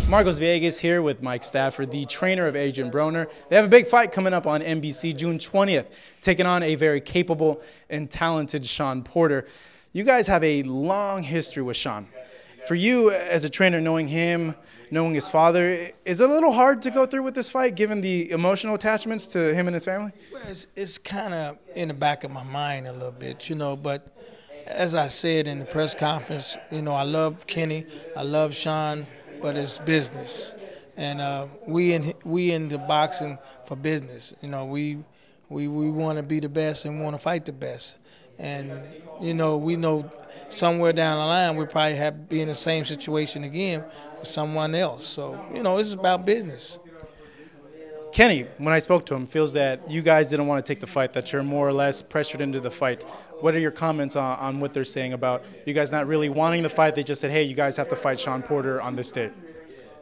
Marcos Villegas here with Mike Stafford, the trainer of Adrien Broner. They have a big fight coming up on NBC June 20th, taking on a very capable and talented Shawn Porter. You guys have a long history with Shawn. For you as a trainer, knowing him, knowing his father, is it a little hard to go through with this fight given the emotional attachments to him and his family? Well, it's kind of in the back of my mind a little bit, but as I said in the press conference, I love Kenny, I love Shawn, but it's business, and we in the boxing for business. We want to be the best and want to fight the best, and we know somewhere down the line we probably be in the same situation again with someone else. So it's about business. Kenny, when I spoke to him, feels that you guys didn't want to take the fight, that you're more or less pressured into the fight. What are your comments on what they're saying about you guys not really wanting the fight? They just said, hey, you guys have to fight Shawn Porter on this date.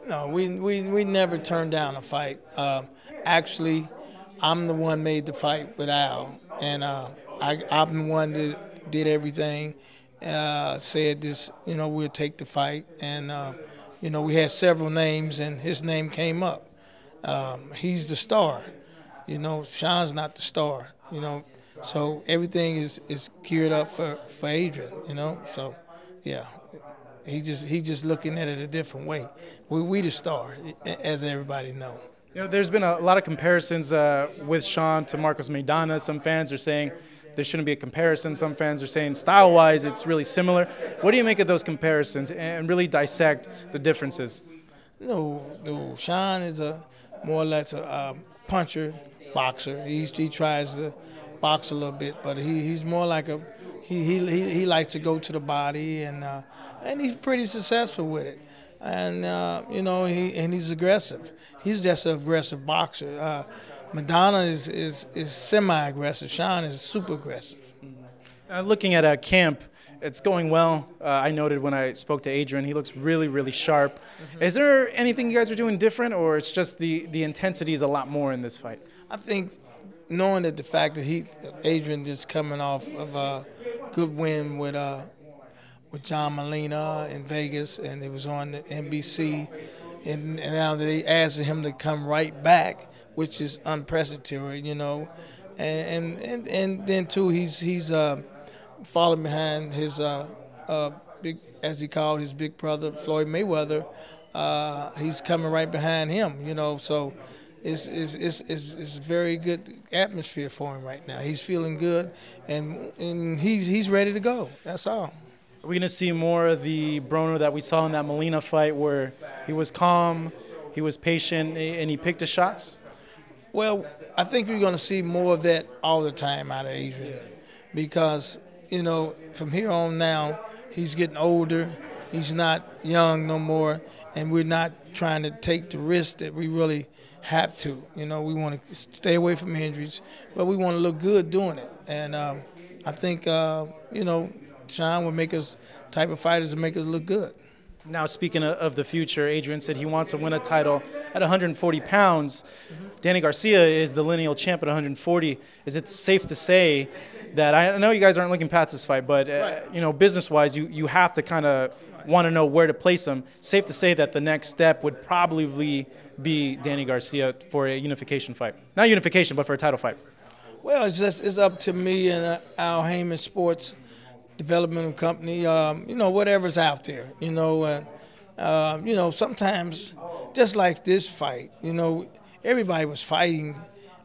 No, we never turned down a fight. Actually, I'm the one made the fight with Al, and I'm the one that did everything, said this, we'll take the fight. And, we had several names, and his name came up. He's the star, Shawn's not the star, so everything is geared up for Adrien, so yeah, he just looking at it a different way. We the star, as everybody know. There's been a lot of comparisons with Shawn to Marcos Maidana. Some fans are saying there shouldn't be a comparison. Some fans are saying style-wise it's really similar. What do you make of those comparisons and really dissect the differences? No, Shawn is more or less a puncher, boxer. He tries to box a little bit, but he's more like he likes to go to the body, and he's pretty successful with it. And he's aggressive. He's just an aggressive boxer. Maidana is semi-aggressive. Shawn is super aggressive. Looking at camp, it's going well. I noted when I spoke to Adrien, he looks really, really sharp. Is there anything you guys are doing different, or it's just the intensity is a lot more in this fight? I think knowing that the fact that Adrien just coming off of a good win with John Molina in Vegas, and it was on the NBC, and now they asked him to come right back, which is unprecedented, and then too he's following behind his big, as he called his big brother Floyd Mayweather. He's coming right behind him, so it's very good atmosphere for him right now. He's feeling good, and he's ready to go. That's all. Are we going to see more of the Broner that we saw in that Molina fight, where he was calm, he was patient, and he picked his shots? Well, I think we're going to see more of that all the time out of Adrien, because from here on now, he's getting older. He's not young no more, and we're not trying to take the risk that we really have to. We want to stay away from injuries, but we want to look good doing it. And I think, Shawn will make us type of fighters to make us look good. Now, speaking of the future, Adrien said he wants to win a title at 140 pounds. Danny Garcia is the lineal champ at 140. Is it safe to say that, I know you guys aren't looking past this fight, but business-wise, you have to kind of want to know where to place him. Safe to say that the next step would probably be Danny Garcia for a unification fight. Not unification, but for a title fight. Well, it's up to me and Al Heyman Sports Developmental Company, whatever's out there, sometimes, just like this fight, everybody was fighting.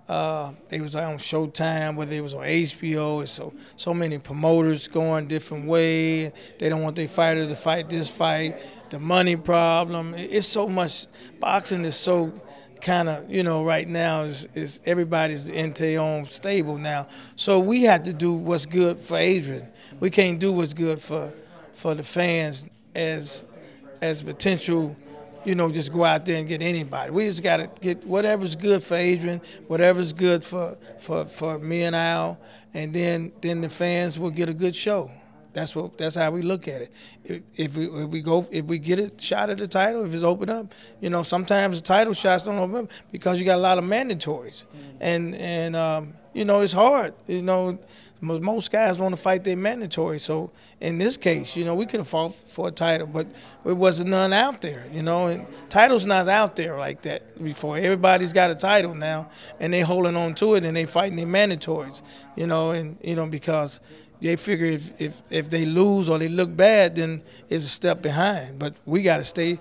They was on Showtime, whether it was on HBO, and so many promoters going different way. They don't want their fighters to fight this fight. The money problem, it's so much. Boxing is so kind of, right now is everybody's into their own stable now. So we have to do what's good for Adrien. We can't do what's good for the fans as potential, just go out there and get anybody. We just got to get whatever's good for Adrien, whatever's good for me and Al, and then the fans will get a good show. That's how we look at it. If we get a shot at the title, if it's open up, you know, sometimes the title shots don't open up because you got a lot of mandatories, and you know, it's hard. You know, most guys want to fight their mandatory. So in this case, you know, we could have fought for a title, but it wasn't none out there. You know, and title's not out there like that before. Everybody's got a title now, and they holding on to it, and they fighting their mandatories. You know, and you know, because they figure if they lose or they look bad, then it's a step behind. But we got to stay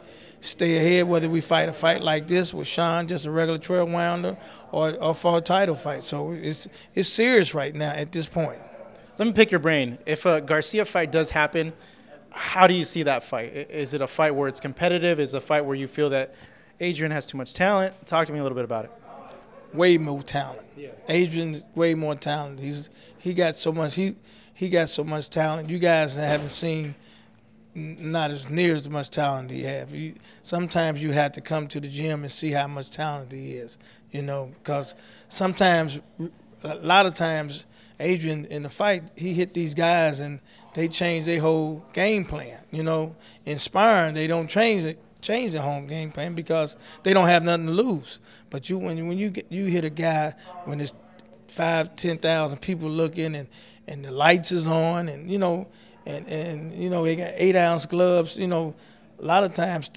ahead, whether we fight a fight like this with Shawn, just a regular 12-rounder, or for a title fight. So it's serious right now at this point. Let me pick your brain. If a Garcia fight does happen, how do you see that fight? Is it a fight where it's competitive? Is it a fight where you feel that Adrien has too much talent? Talk to me a little bit about it. Way more talent. Yeah. Adrian's way more talented. He got so much. He got so much talent. You guys haven't seen not as near as much talent he have. Sometimes you have to come to the gym and see how much talent he is, you know, because sometimes, a lot of times, Adrien in the fight, he hit these guys and they change their whole game plan, you know. In sparring, they don't change their home game plan because they don't have nothing to lose. But when you hit a guy when there's 5,000-10,000 people looking and the lights is on, and you know, and you know, they got 8-ounce gloves, you know, a lot of times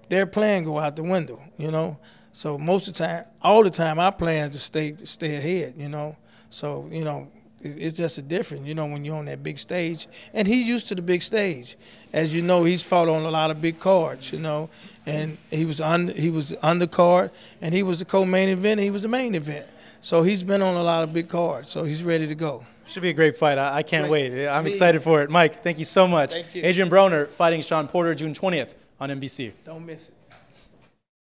their plan go out the window, you know. So most of the time, all the time, our plan is to stay ahead, you know. So, you know, it's just a different, you know, when you're on that big stage. And he's used to the big stage. As you know, he's fought on a lot of big cards, you know. And he was undercard, and he was the co-main event, and he was the main event. So he's been on a lot of big cards, so he's ready to go. Should be a great fight. I can't wait. I'm excited for it. Mike, thank you so much. Thank you. Adrien Broner fighting Shawn Porter June 20th on NBC. Don't miss it.